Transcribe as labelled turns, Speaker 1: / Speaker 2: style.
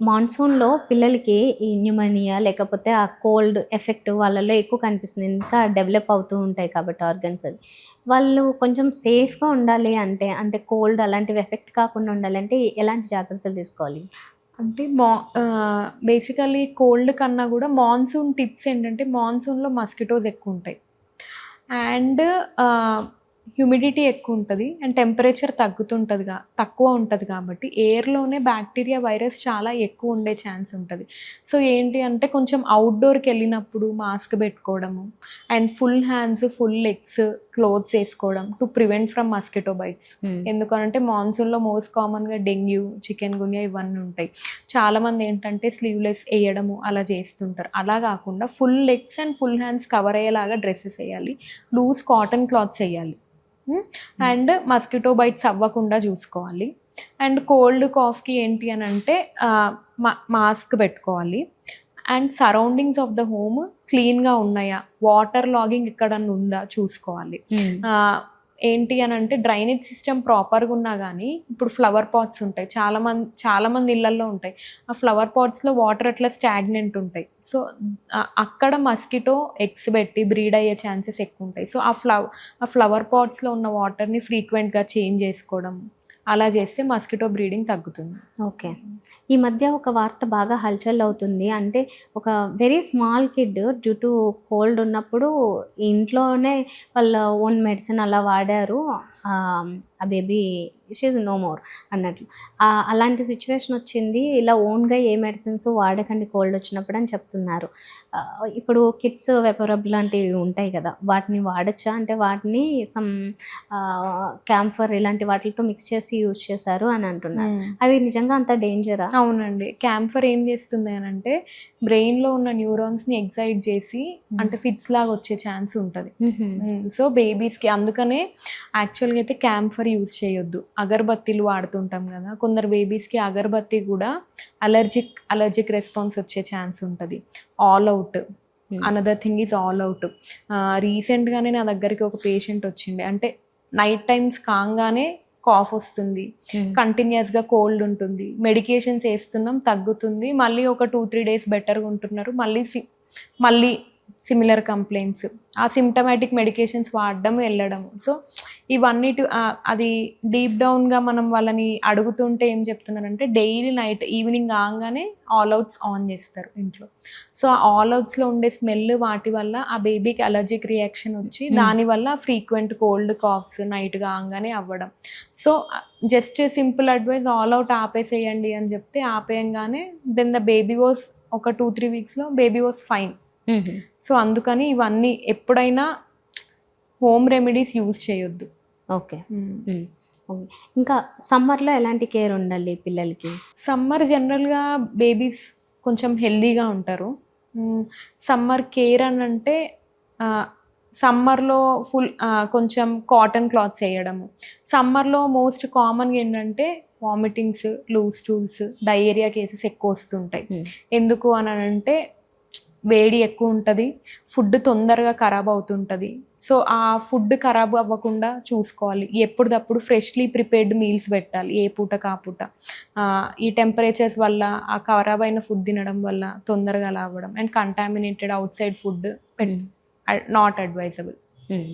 Speaker 1: మాన్సూన్‌లో పిల్లలకి ఈ న్యూమోనియా లేకపోతే ఆ కోల్డ్ ఎఫెక్ట్ వాళ్ళలో ఎక్కువ కనిపిస్తుంది. ఇంకా డెవలప్ అవుతూ ఉంటాయి కాబట్టి ఆర్గన్స్ అది. వాళ్ళు కొంచెం సేఫ్‌గా ఉండాలి అంటే, అంటే కోల్డ్ అలాంటివి ఎఫెక్ట్ కాకుండా ఉండాలంటే ఎలాంటి జాగ్రత్తలు తీసుకోవాలి?
Speaker 2: అంటే బేసికల్లీ కోల్డ్ కన్నా గూడా మాన్సూన్ టిప్స్ ఏంటంటే, మాన్సూన్‌లో మస్కిటోస్ ఎక్కువుంటాయి. అండ్ హ్యూమిడిటీ ఎక్కువుంటది. అండ్ టెంపరేచర్ తక్కువ ఉంటది కాబట్టి, ఎయిర్‌లోనే బ్యాక్టీరియా, వైరస్ చాలా ఎక్కువ ఉండే ఛాన్స్ ఉంటది. సో, ఏంటి అంటే కొంచెం ఔట్‌డోర్‌కెళ్ళినప్పుడు మాస్క్ పెట్టుకోవడము, and full hands, full legs clothes ఏసుకోవడం to prevent from mosquito bites.
Speaker 1: Hmm.
Speaker 2: ఎందుకనంటే మాన్సూన్‌లో మోస్ట్ కామన్‌గా డెంగ్యూ, చికెన్ గున్యా ఇవన్నీ ఉంటాయి. చాలామంది ఏంటంటే స్లీవ్‌లెస్ ఎయడము అలా చేస్తుంటారు. అలా గాకుండా full legs and full hands cover అయ్యేలాగా డ్రెసెస్ ఎయ్యాలి. లూజ్ కాటన్ క్లాత్స్ ఎయ్యాలి. హ్మ్.
Speaker 1: హ్మ్.
Speaker 2: అండ్ మస్కిటో బైట్స్ అవ్వకుండా చూసుకోవాలి. అండ్ కోల్డ్, కాఫ్‌కి ఏంటి అనంటే మాస్క్ పెట్టుకోవాలి. And surroundings of the home క్లీన్‌గా ఉన్నాయా? వాటర్ లాగింగ్ ఎక్కడన్నా ఉందా చూసుకోవాలి.
Speaker 1: హ్మ్.
Speaker 2: ఏంటి అనంటే డ్రైనేజ్ సిస్టమ్ ప్రాపర్‌గా ఉన్నా గానీ, ఇప్పుడు ఫ్లవర్ పాట్స్ ఉంటాయి. చాలా మంది ఇళ్లల్లో ఉంటాయి. ఆ ఫ్లవర్ పాట్స్‌లో వాటర్ అట్లా స్టాగ్నెంట్ ఉంటాయి. సో, అక్కడ మస్కిటో ఎగ్స్ పెట్టి బ్రీడ్ అయ్యే ఛాన్సెస్ ఎక్కువుంటాయి. సో, ఆ ఫ్లవర్ పాట్స్‌లో ఉన్న వాటర్‌ని ఫ్రీక్వెంట్‌గా చేంజ్ చేసుకోవడం, అలా చేస్తే మస్కిటో బ్రీడింగ్ తగ్గుతుంది.
Speaker 1: ఓకే. ఈ మధ్య ఒక వార్త బాగా హల్చల్ అవుతుంది. అంటే ఒక very small kid due to cold ఉన్నప్పుడు ఇంట్లోనే వాళ్ళ ఓన్ మెడిసిన్ అలా వాడారు. ఆ baby she is no more అన్నట్లు. అలాంటి సిట్యుయేషన్ వచ్చింది. ఇలా ఓన్‌గా ఏ మెడిసిన్స్ వాడకండి కోల్డ్ వచ్చినప్పుడు అని చెప్తున్నారు. ఇప్పుడు కిడ్స్ వెపరబ్ లాంటివి ఉంటాయి కదా! వాటిని వాడొచ్చా? అంటే వాటిని క్యాంఫర్ ఇలాంటి వాటిలతో మిక్స్ చేసి యూజ్ చేశారు అని అంటున్నారు.
Speaker 2: హ్మ్.
Speaker 1: అవి నిజంగా అంత డేంజరా?
Speaker 2: అవునండి. క్యాంఫర్ ఏం చేస్తుంది అనంటే, బ్రెయిన్‌లో ఉన్న న్యూరాన్స్‌ని ఎక్సైట్ చేసి అంటే ఫిట్స్ లాగా వచ్చే ఛాన్స్ ఉంటది.
Speaker 1: హుహు.
Speaker 2: సో, బేబీస్‌కి అందుకనే యాక్చువల్‌గా అయితే క్యాంఫర్ యూజ్ చేయొద్దు. అగరబత్తీలు వాడుతుంటాం గదా! కొందరు బేబీస్‌కి అగరబత్తి గూడా అలర్జిక్ రెస్పాన్స్ వచ్చే ఛాన్స్ ఉంటది. All Out.
Speaker 1: Hmm.
Speaker 2: Another thing is All Out. రీసెంట్‌గానే నా దగ్గరికి ఒక పేషెంట్ వచ్చిండే. అంటే నైట్ టైమ్స్ కాంగానే కాఫ్ వస్తుంది.
Speaker 1: హ్మ్.
Speaker 2: కంటిన్యూయస్‌గా కోల్డ్ ఉంటుంది. మెడికేషన్స్ ఏస్తున్నాం తగ్గుతుంది. మళ్ళీ ఒక 2, 3 డేస్ బెటర్‌గా ఉంటున్నారు. మళ్ళీ సిమిలర్ కంప్లెయింట్స్. ఆ సింప్టమాటిక్ మెడికేషన్స్ వాడడం, ఎళ్ళడం. సో, అది డీప్ డౌన్‌గా మనం వాళ్ళని అడుగుతుంటే ఏం చెప్తున్నారంటే డైలీ నైట్ ఈవినింగ్ కాంగానే ఆల్ ఔట్స్ ఆన్ చేస్తారు ఇంట్లో. సో, ఆ ఆల్ ఔట్స్‌లో ఉండే స్మెల్ వాటి వల్ల ఆ బేబీకి అలర్జిక్ రియాక్షన్ వచ్చి
Speaker 1: హ్మ్.
Speaker 2: దానివల్ల ఫ్రీక్వెంట్ కోల్డ్, కాఫ్స్ నైట్ కాంగానే అవ్వడం. So, just simple advice All Out ఆపేసేయండి అని చెప్తే ఆపేయంగానే దెన్ ద బేబీ వాస్ ఒక 2, 3 వీక్స్‌లో బేబీ వాస్ ఫైన్.
Speaker 1: హుహు.
Speaker 2: సో, అందుకని ఇవన్నీ ఎప్పుడైనా హోమ్ రెమెడీస్ యూజ్ చేయొద్దు.
Speaker 1: ఓకే.
Speaker 2: హ్మ్.
Speaker 1: హ్మ్. ఓకే. ఇంకా సమ్మర్‌లో ఎలాంటి కేర్ ఉండాలి పిల్లలకి?
Speaker 2: సమ్మర్ జనరల్‌గా బేబీస్ కొంచెం హెల్తీగా ఉంటారు. సమ్మర్ కేర్ అనంటే ఆహ్, సమ్మర్‌లో కొంచెం కాటన్ క్లాత్స్ ఎయడము. సమ్మర్‌లో మోస్ట్ కామన్‌గా ఏంటంటే vomitings, loose stools, diarrhoea cases ఎక్కువొస్తుంటాయి.
Speaker 1: హ్మ్.
Speaker 2: ఎందుకు అనంటే వేడి ఎక్కువుంటది. ఫుడ్ తొందరగా ఖరాబ్ అవుతుంటది. సో, ఆ ఫుడ్ ఖరాబ్ అవ్వకుండా చూసుకోవాలి. ఎప్పటిదప్పుడు ఫ్రెష్‌లీ ప్రిపేర్డ్ మీల్స్ పెట్టాలి. ఏ పూటకి ఆ పూట. ఈ టెంపరేచర్స్ వల్ల ఆ ఖరాబైన ఫుడ్ తినడం వల్ల తొందరగా అలా అవ్వడం. అండ్ కంటామినేటెడ్ ఔట్‌సైడ్ ఫుడ్ పెట్
Speaker 1: హ్మ్.
Speaker 2: Not advisable.
Speaker 1: హ్మ్.